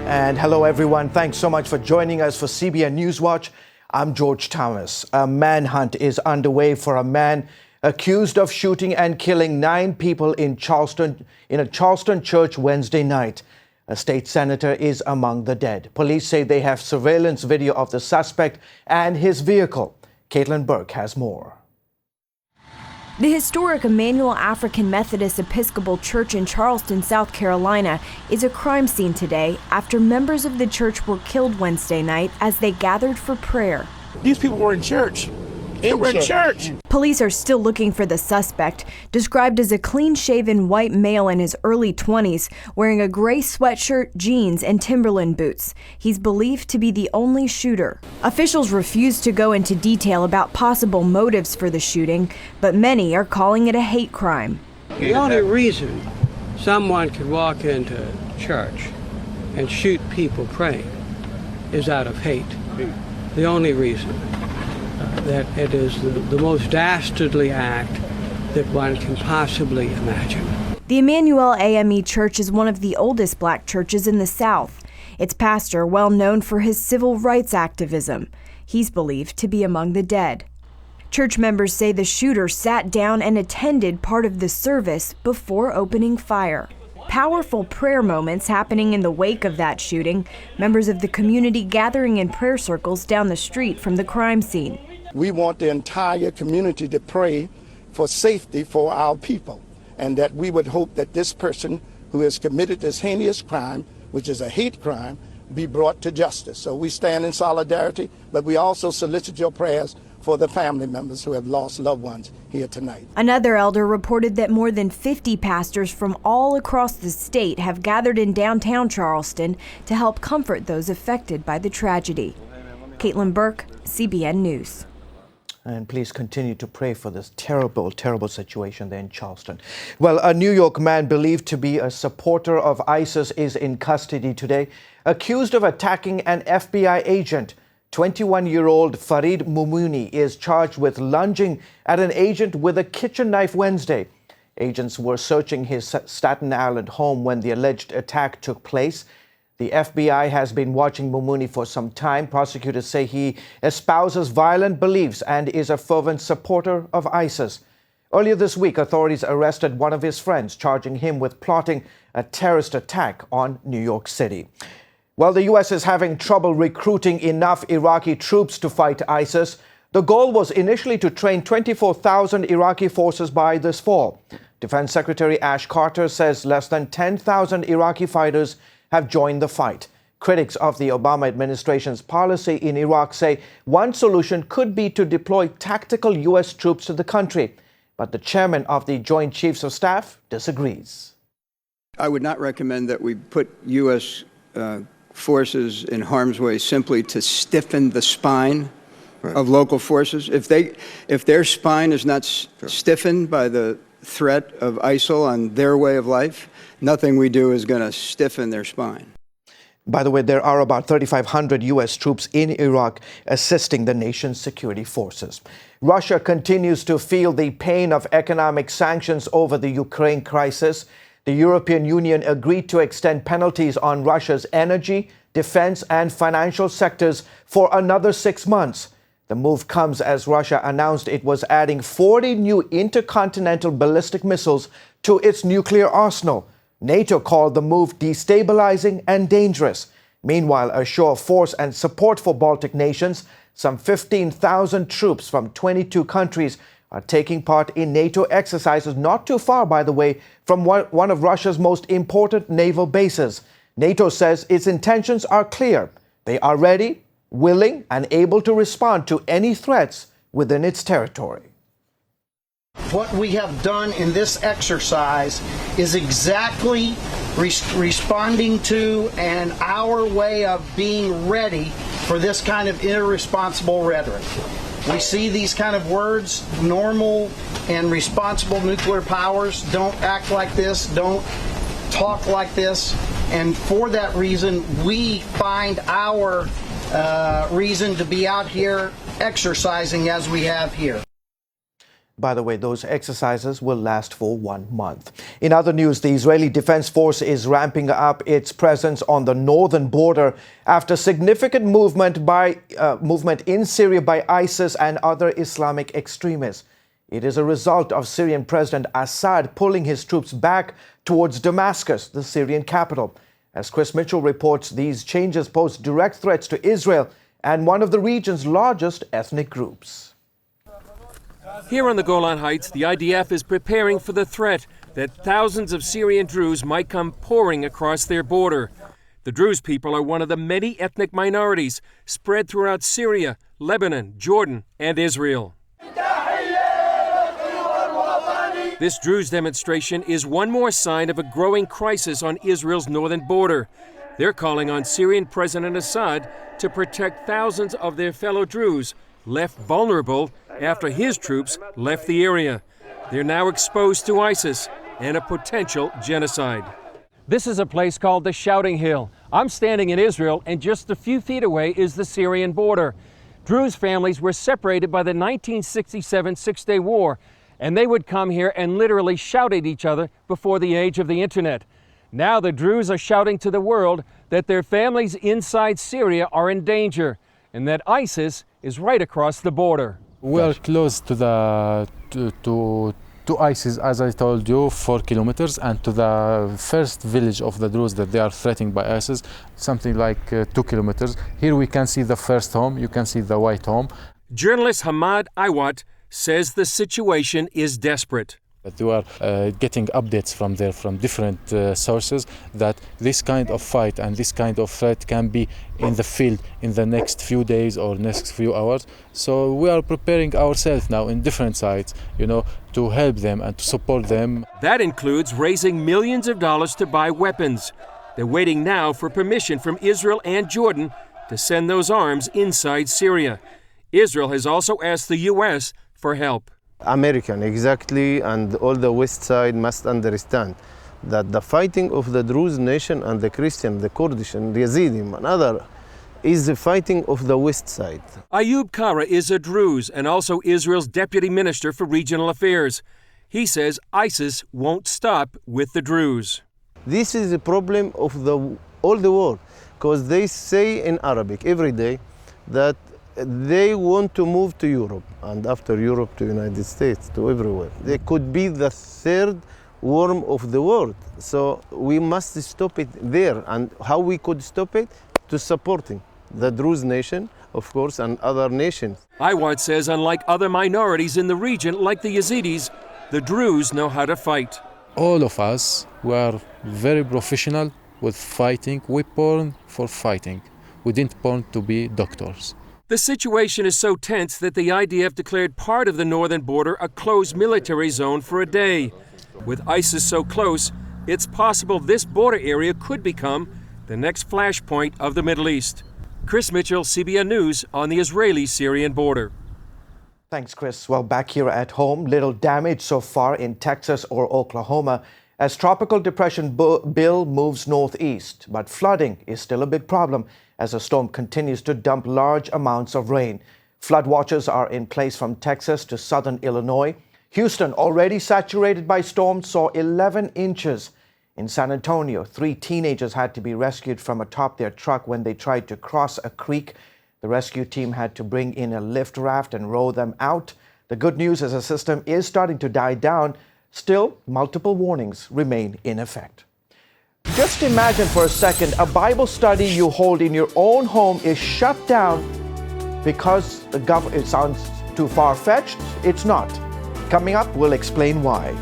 And hello, everyone. Thanks so much for joining us for CBN NewsWatch. I'm George Thomas. A manhunt is underway for a man accused of shooting and killing 9 people in a Charleston church Wednesday night. A state senator is among the dead. Police say they have surveillance video of the suspect and his vehicle. Caitlin Burke has more. The historic Emmanuel African Methodist Episcopal Church in Charleston, South Carolina, is a crime scene today after members of the church were killed Wednesday night as they gathered for prayer. These people were in church. They were in church. Police are still looking for the suspect, described as a clean-shaven white male in his early 20s, wearing a gray sweatshirt, jeans, and Timberland boots. He's believed to be the only shooter. Officials refuse to go into detail about possible motives for the shooting, but many are calling it a hate crime. The only reason someone could walk into church and shoot people praying is out of hate. The only reason. That it is the most dastardly act that one can possibly imagine. The Emmanuel AME Church is one of the oldest black churches in the South. Its pastor, well known for his civil rights activism. He's believed to be among the dead. Church members say the shooter sat down and attended part of the service before opening fire. Powerful prayer moments happening in the wake of that shooting, members of the community gathering in prayer circles down the street from the crime scene. We want the entire community to pray for safety for our people, and that we would hope that this person who has committed this heinous crime, which is a hate crime, be brought to justice. So we stand in solidarity, but we also solicit your prayers for the family members who have lost loved ones here tonight. Another elder reported that more than 50 pastors from all across the state have gathered in downtown Charleston to help comfort those affected by the tragedy. Caitlin Burke, CBN News. And please continue to pray for this terrible, terrible situation there in Charleston. Well, a New York man believed to be a supporter of ISIS is in custody today, accused of attacking an FBI agent. 21-year-old Farid Mumuni is charged with lunging at an agent with a kitchen knife Wednesday. Agents were searching his Staten Island home when the alleged attack took place. The FBI has been watching Mumuni for some time. Prosecutors say he espouses violent beliefs and is a fervent supporter of ISIS. Earlier this week, authorities arrested one of his friends, charging him with plotting a terrorist attack on New York City. Well, the U.S. is having trouble recruiting enough Iraqi troops to fight ISIS. The goal was initially to train 24,000 Iraqi forces by this fall. Defense Secretary Ash Carter says less than 10,000 Iraqi fighters have joined the fight. Critics of the Obama administration's policy in Iraq say one solution could be to deploy tactical U.S. troops to the country. But the chairman of the Joint Chiefs of Staff disagrees. I would not recommend that we put U.S. forces in harm's way simply to stiffen the spine of local forces. If their spine is not stiffened by the threat of ISIL on their way of life, nothing we do is going to stiffen their spine. By the way, there are about 3,500 U.S. troops in Iraq assisting the nation's security forces. Russia continues to feel the pain of economic sanctions over the Ukraine crisis. The European Union agreed to extend penalties on Russia's energy, defense, and financial sectors for another 6 months. The move comes as Russia announced it was adding 40 new intercontinental ballistic missiles to its nuclear arsenal. NATO called the move destabilizing and dangerous. Meanwhile, a show of force and support for Baltic nations, some 15,000 troops from 22 countries are taking part in NATO exercises not too far, by the way, from one of Russia's most important naval bases. NATO says its intentions are clear. They are ready, willing, and able to respond to any threats within its territory. What we have done in this exercise is exactly responding to and our way of being ready for this kind of irresponsible rhetoric. We see these kind of words. Normal and responsible nuclear powers don't act like this, don't talk like this, and for that reason, we find our reason to be out here exercising as we have here. By the way, those exercises will last for 1 month. In other news, the Israeli Defense Force is ramping up its presence on the northern border after significant movement in Syria by ISIS and other Islamic extremists. It is a result of Syrian President Assad pulling his troops back towards Damascus, the Syrian capital. As Chris Mitchell reports, these changes pose direct threats to Israel and one of the region's largest ethnic groups. Here on the Golan Heights, the IDF is preparing for the threat that thousands of Syrian Druze might come pouring across their border. The Druze people are one of the many ethnic minorities spread throughout Syria, Lebanon, Jordan, and Israel. This Druze demonstration is one more sign of a growing crisis on Israel's northern border. They're calling on Syrian President Assad to protect thousands of their fellow Druze left vulnerable after his troops left the area. They're now exposed to ISIS and a potential genocide. This is a place called the Shouting Hill. I'm standing in Israel, and just a few feet away is the Syrian border. Druze families were separated by the 1967 Six-Day War, and they would come here and literally shout at each other before the age of the internet. Now the Druze are shouting to the world that their families inside Syria are in danger, and that ISIS is right across the border. We are close to ISIS, as I told you, 4 kilometers, and to the first village of the Druze that they are threatened by ISIS, something like 2 kilometers. Here we can see the first home, you can see the white home. Journalist Hamad Iwat says the situation is desperate. But we are getting updates from there, from different sources, that this kind of fight and this kind of threat can be in the field in the next few days or next few hours. So we are preparing ourselves now in different sites, to help them and to support them. That includes raising millions of dollars to buy weapons. They're waiting now for permission from Israel and Jordan to send those arms inside Syria. Israel has also asked the U.S. for help. American, exactly, and all the West side must understand that the fighting of the Druze nation and the Christian, the Kurdish and the Yazidi and other is the fighting of the West side. Ayub Kara is a Druze and also Israel's deputy minister for regional affairs. He says ISIS won't stop with the Druze. This is a problem of all the world, because they say in Arabic every day that they want to move to Europe, and after Europe to United States, to everywhere. They could be the third worm of the world. So we must stop it there. And how we could stop it? To supporting the Druze nation, of course, and other nations. Iwat says unlike other minorities in the region, like the Yazidis, the Druze know how to fight. All of us were very professional with fighting. We born for fighting. We didn't born to be doctors. The situation is so tense that the IDF declared part of the northern border a closed military zone for a day. With ISIS so close, it's possible this border area could become the next flashpoint of the Middle East. Chris Mitchell, CBN News on the Israeli-Syrian border. Thanks, Chris. Well, back here at home, little damage so far in Texas or Oklahoma as Tropical Depression Bill moves northeast. But flooding is still a big problem as the storm continues to dump large amounts of rain. Flood watches are in place from Texas to southern Illinois. Houston, already saturated by storms, saw 11 inches. In San Antonio, 3 teenagers had to be rescued from atop their truck when they tried to cross a creek. The rescue team had to bring in a lift raft and row them out. The good news is the system is starting to die down. Still, multiple warnings remain in effect. Just imagine for a second a Bible study you hold in your own home is shut down because the government. It sounds too far-fetched. It's not. Coming up, we'll explain why.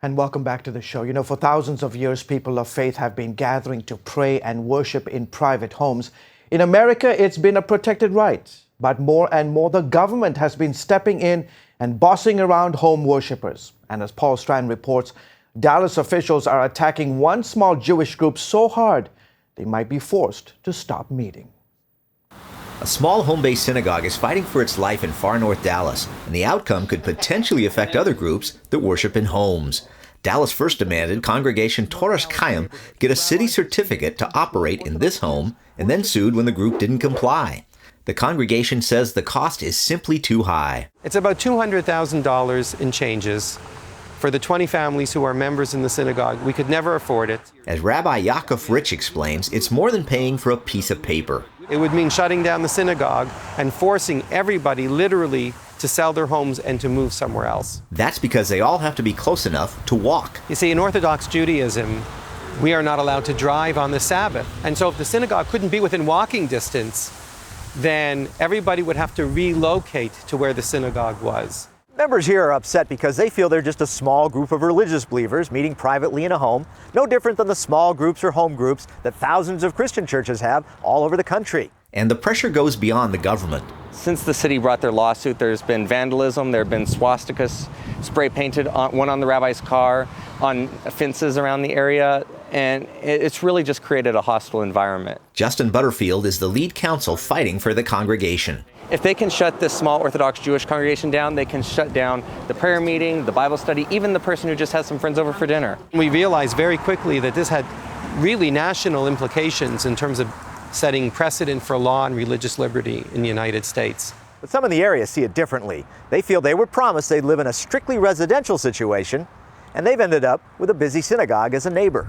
And welcome back to the show. For thousands of years, people of faith have been gathering to pray and worship in private homes. In America, it's been a protected right. But more and more, the government has been stepping in and bossing around home worshippers. And as Paul Strand reports, Dallas officials are attacking one small Jewish group so hard they might be forced to stop meeting. A small home-based synagogue is fighting for its life in far north Dallas, and the outcome could potentially affect other groups that worship in homes. Dallas first demanded congregation Toras Chaim get a city certificate to operate in this home, and then sued when the group didn't comply. The congregation says the cost is simply too high. It's about $200,000 in changes. For the 20 families who are members in the synagogue, we could never afford it. As Rabbi Yaakov Rich explains, it's more than paying for a piece of paper. It would mean shutting down the synagogue and forcing everybody literally to sell their homes and to move somewhere else. That's because they all have to be close enough to walk. You see, in Orthodox Judaism, we are not allowed to drive on the Sabbath. And so if the synagogue couldn't be within walking distance, then everybody would have to relocate to where the synagogue was. Members here are upset because they feel they're just a small group of religious believers meeting privately in a home, no different than the small groups or home groups that thousands of Christian churches have all over the country. And the pressure goes beyond the government. Since the city brought their lawsuit, there's been vandalism, there have been swastikas spray painted, one on the rabbi's car, on fences around the area, and it's really just created a hostile environment. Justin Butterfield is the lead counsel fighting for the congregation. If they can shut this small Orthodox Jewish congregation down, they can shut down the prayer meeting, the Bible study, even the person who just has some friends over for dinner. We realized very quickly that this had really national implications in terms of setting precedent for law and religious liberty in the United States. But some in the area see it differently. They feel they were promised they'd live in a strictly residential situation, and they've ended up with a busy synagogue as a neighbor.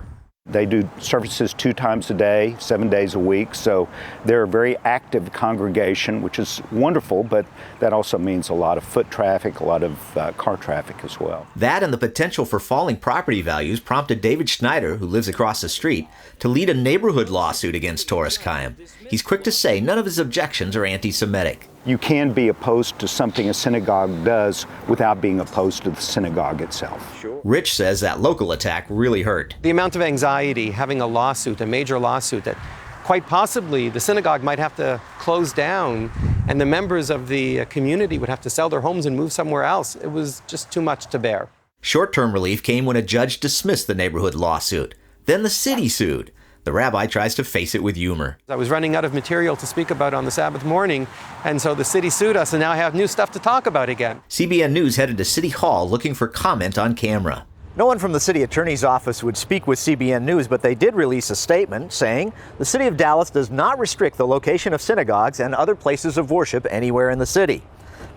They do services 2 times a day, 7 days a week, so they're a very active congregation, which is wonderful, but that also means a lot of foot traffic, a lot of car traffic as well. That and the potential for falling property values prompted David Schneider, who lives across the street, to lead a neighborhood lawsuit against Torres Chaim. He's quick to say none of his objections are anti-Semitic. You can be opposed to something a synagogue does without being opposed to the synagogue itself. Sure. Rich says that local attack really hurt. The amount of anxiety having a lawsuit, a major lawsuit, that quite possibly the synagogue might have to close down and the members of the community would have to sell their homes and move somewhere else. It was just too much to bear. Short-term relief came when a judge dismissed the neighborhood lawsuit. Then the city sued. The rabbi tries to face it with humor. I was running out of material to speak about on the Sabbath morning, and so the city sued us, and now I have new stuff to talk about again. CBN News headed to City Hall looking for comment on camera. No one from the city attorney's office would speak with CBN News, but they did release a statement saying the city of Dallas does not restrict the location of synagogues and other places of worship anywhere in the city.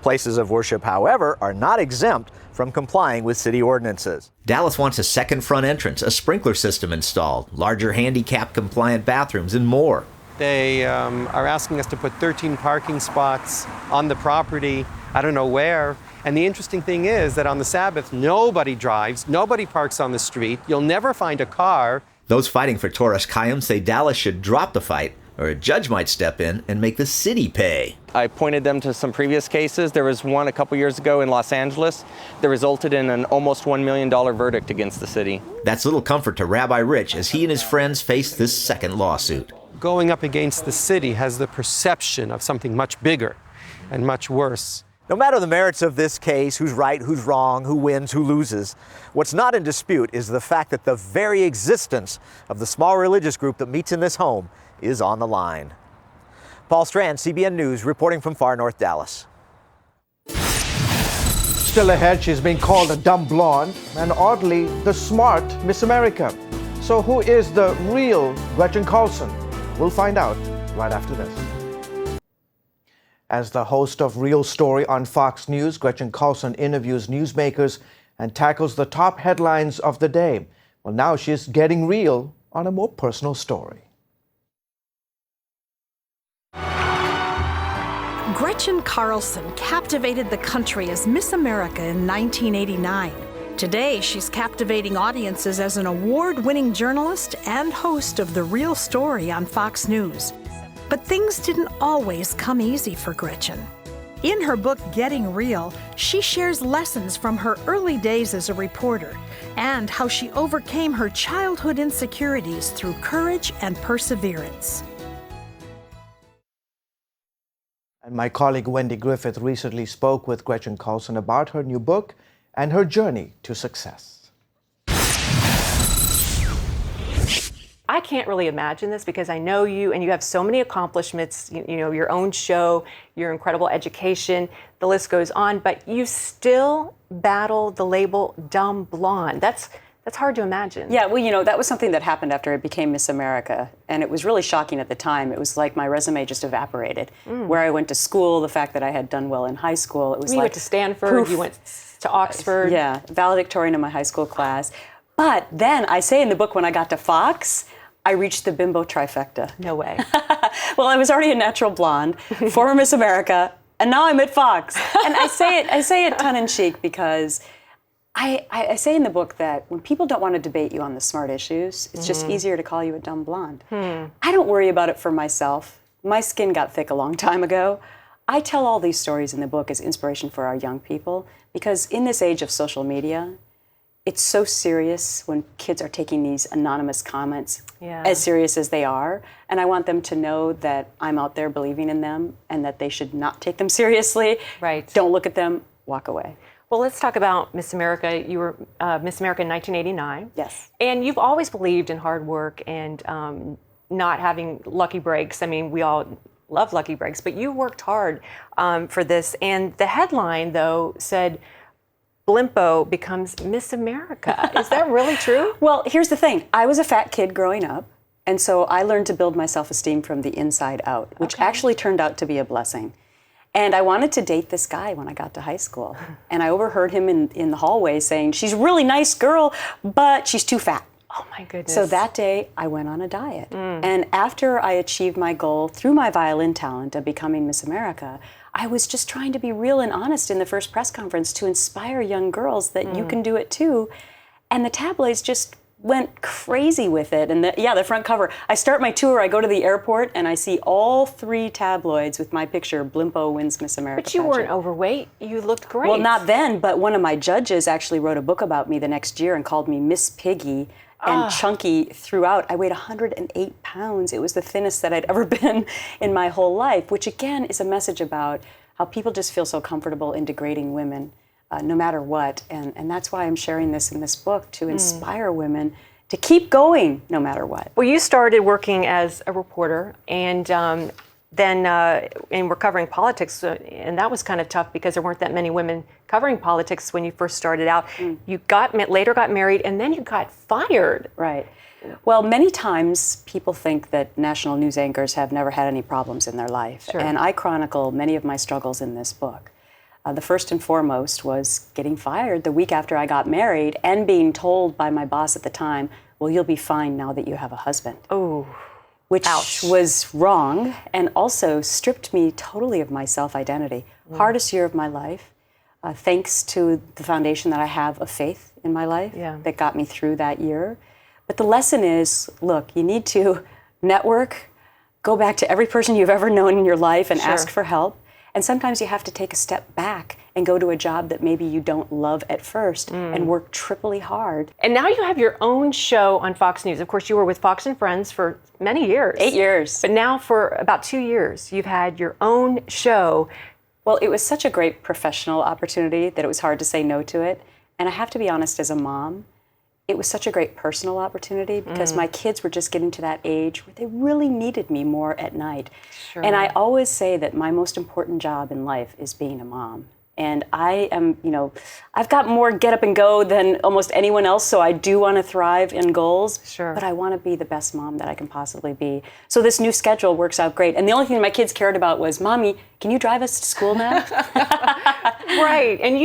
Places of worship, however, are not exempt from complying with city ordinances. Dallas wants a second front entrance, a sprinkler system installed, larger handicap-compliant bathrooms, and more. They are asking us to put 13 parking spots on the property, I don't know where. And the interesting thing is that on the Sabbath, nobody drives, nobody parks on the street. You'll never find a car. Those fighting for Torres Chaim say Dallas should drop the fight, or a judge might step in and make the city pay. I pointed them to some previous cases. There was one a couple years ago in Los Angeles that resulted in an almost $1 million verdict against the city. That's little comfort to Rabbi Rich as he and his friends face this second lawsuit. Going up against the city has the perception of something much bigger and much worse. No matter the merits of this case, who's right, who's wrong, who wins, who loses, what's not in dispute is the fact that the very existence of the small religious group that meets in this home is on the line. Paul Strand, CBN News, reporting from far north Dallas. Still ahead, she's being called a dumb blonde and oddly the smart Miss America. So who is the real Gretchen Carlson? We'll find out right after this. As the host of Real Story on Fox News, Gretchen Carlson interviews newsmakers and tackles the top headlines of the day. Well, now she's getting real on a more personal story. Gretchen Carlson captivated the country as Miss America in 1989. Today, she's captivating audiences as an award-winning journalist and host of The Real Story on Fox News. But things didn't always come easy for Gretchen. In her book, Getting Real, she shares lessons from her early days as a reporter and how she overcame her childhood insecurities through courage and perseverance. And my colleague Wendy Griffith recently spoke with Gretchen Carlson about her new book and her journey to success. I can't really imagine this because I know you and you have so many accomplishments, you know, your own show, your incredible education, the list goes on, but you still battle the label dumb blonde. That's That's hard to imagine. Yeah, well, that was something that happened after I became Miss America, and it was really shocking at the time. It was like my resume just evaporated. Where I went to school, the fact that I had done well in high school, it was you like went to Stanford, proof. you went to Oxford. Yeah, valedictorian in my high school class. But then I say in the book, when I got to Fox, I reached the bimbo trifecta. No way. Well, I was already a natural blonde, former Miss America, and now I'm at Fox. And I say it tongue in cheek because I say in the book that when people don't want to debate you on the smart issues, it's just easier to call you a dumb blonde. I don't worry about it for myself. My skin got thick a long time ago. I tell all these stories in the book as inspiration for our young people because in this age of social media, it's so serious when kids are taking these anonymous comments as serious as they are. And I want them to know that I'm out there believing in them and that they should not take them seriously. Right. Don't look at them, walk away. Well, let's talk about Miss America. You were Miss America in 1989. Yes. And you've always believed in hard work and not having lucky breaks. I mean, we all love lucky breaks, but you worked hard for this. And the headline, though, said, Blimpo becomes Miss America. Is that really true? Well, here's the thing. I was a fat kid growing up, and so I learned to build my self-esteem from the inside out, which actually turned out to be a blessing. And I wanted to date this guy when I got to high school. And I overheard him in the hallway saying, she's a really nice girl, but she's too fat. Oh my goodness. So that day, I went on a diet. And after I achieved my goal through my violin talent of becoming Miss America, I was just trying to be real and honest in the first press conference to inspire young girls that you can do it too. And the tabloids just went crazy with it. And the front cover. I start my tour, I go to the airport, and I see all 3 tabloids with my picture, Blimpo wins Miss America But you pageant. weren't overweight. You looked great. Well, not then, but one of my judges actually wrote a book about me the next year and called me Miss Piggy and chunky throughout. I weighed 108 pounds. It was the thinnest that I'd ever been in my whole life, which again is a message about how people just feel so comfortable in degrading women. No matter what. And that's why I'm sharing this in this book, to inspire women to keep going no matter what. Well, you started working as a reporter and then we're covering politics, and that was kind of tough because there weren't that many women covering politics when you first started out. You later got married, and then you got fired. Right. Well, many times people think that national news anchors have never had any problems in their life. Sure. And I chronicle many of my struggles in this book. The first and foremost was getting fired the week after I got married and being told by my boss at the time, well, you'll be fine now that you have a husband. Oh, which was wrong and also stripped me totally of my self-identity. Hardest year of my life, thanks to the foundation that I have of faith in my life that got me through that year. But the lesson is, look, you need to network, go back to every person you've ever known in your life and ask for help. And sometimes you have to take a step back and go to a job that maybe you don't love at first and work triply hard. And now you have your own show on Fox News. Of course, you were with Fox and Friends for many years. 8 years. But now for about 2 years, you've had your own show. Well, it was such a great professional opportunity that it was hard to say no to it. And I have to be honest, as a mom, it was such a great personal opportunity because my kids were just getting to that age where they really needed me more at night. Sure. And I always say that my most important job in life is being a mom. And I am, I've got more get up and go than almost anyone else, so I do want to thrive in goals. Sure. But I want to be the best mom that I can possibly be. So this new schedule works out great. And the only thing my kids cared about was, Mommy, can you drive us to school now? Right. And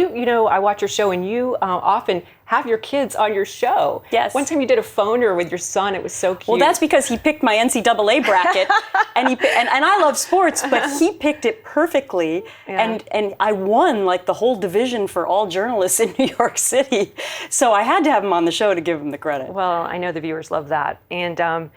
I watch your show, and you often have your kids on your show. Yes. One time you did a phoner with your son. It was so cute. Well, that's because he picked my NCAA bracket, and I love sports, but he picked it perfectly, and I won like the whole division for all journalists in New York City. So I had to have him on the show to give him the credit. Well, I know the viewers love that. And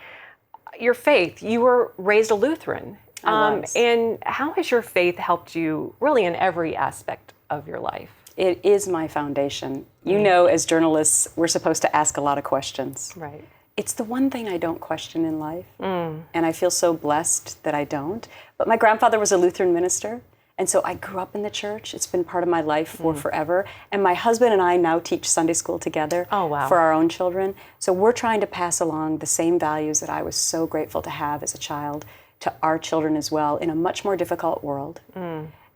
your faith, you were raised a Lutheran. I was. And how has your faith helped you really in every aspect of your life? It is my foundation. You know, as journalists, we're supposed to ask a lot of questions. Right. It's the one thing I don't question in life, and I feel so blessed that I don't. But my grandfather was a Lutheran minister, and so I grew up in the church. It's been part of my life for forever. And my husband and I now teach Sunday school together for our own children. So we're trying to pass along the same values that I was so grateful to have as a child to our children as well in a much more difficult world.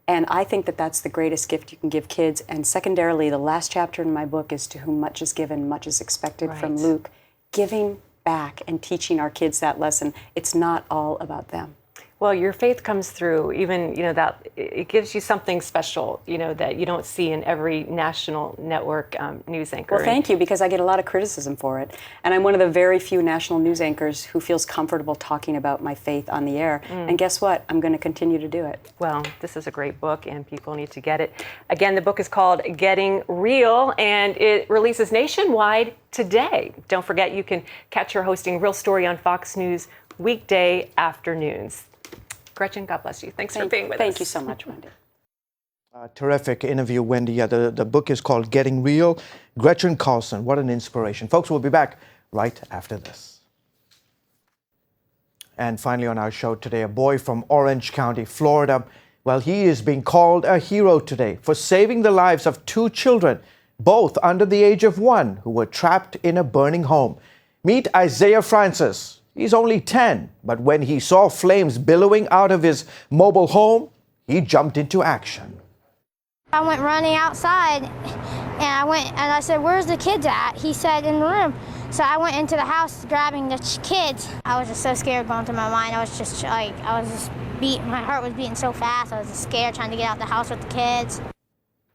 And I think that that's the greatest gift you can give kids. And secondarily, the last chapter in my book is to whom much is given, much is expected, from Luke. Giving back and teaching our kids that lesson. It's not all about them. Well, your faith comes through, even, that it gives you something special, that you don't see in every national network news anchor. Well, thank you, because I get a lot of criticism for it. And I'm one of the very few national news anchors who feels comfortable talking about my faith on the air. And guess what? I'm going to continue to do it. Well, this is a great book, and people need to get it. Again, the book is called Getting Real, and it releases nationwide today. Don't forget, you can catch her hosting Real Story on Fox News weekday afternoons. Gretchen, God bless you. Thanks for being with us. Thank you so much, Wendy. Terrific interview, Wendy. The book is called Getting Real. Gretchen Carlson, what an inspiration. Folks, we'll be back right after this. And finally on our show today, a boy from Orange County, Florida. Well, he is being called a hero today for saving the lives of 2 children, both under the age of 1, who were trapped in a burning home. Meet Isaiah Francis. He's only 10, but when he saw flames billowing out of his mobile home, he jumped into action. I went running outside, and I said, "Where's the kids at?" He said, "In the room." So I went into the house grabbing the kids. I was just so scared going through my mind. My heart was beating so fast. I was just scared trying to get out the house with the kids.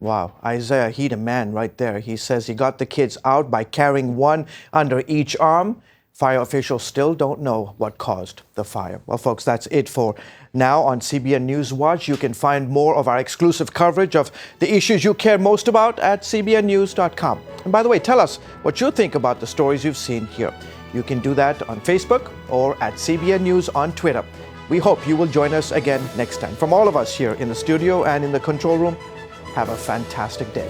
Wow, Isaiah, he the man right there. He says he got the kids out by carrying one under each arm. Fire officials still don't know what caused the fire. Well, folks, that's it for now on CBN NewsWatch. You can find more of our exclusive coverage of the issues you care most about at cbnnews.com. And by the way, tell us what you think about the stories you've seen here. You can do that on Facebook or at CBN News on Twitter. We hope you will join us again next time. From all of us here in the studio and in the control room, have a fantastic day.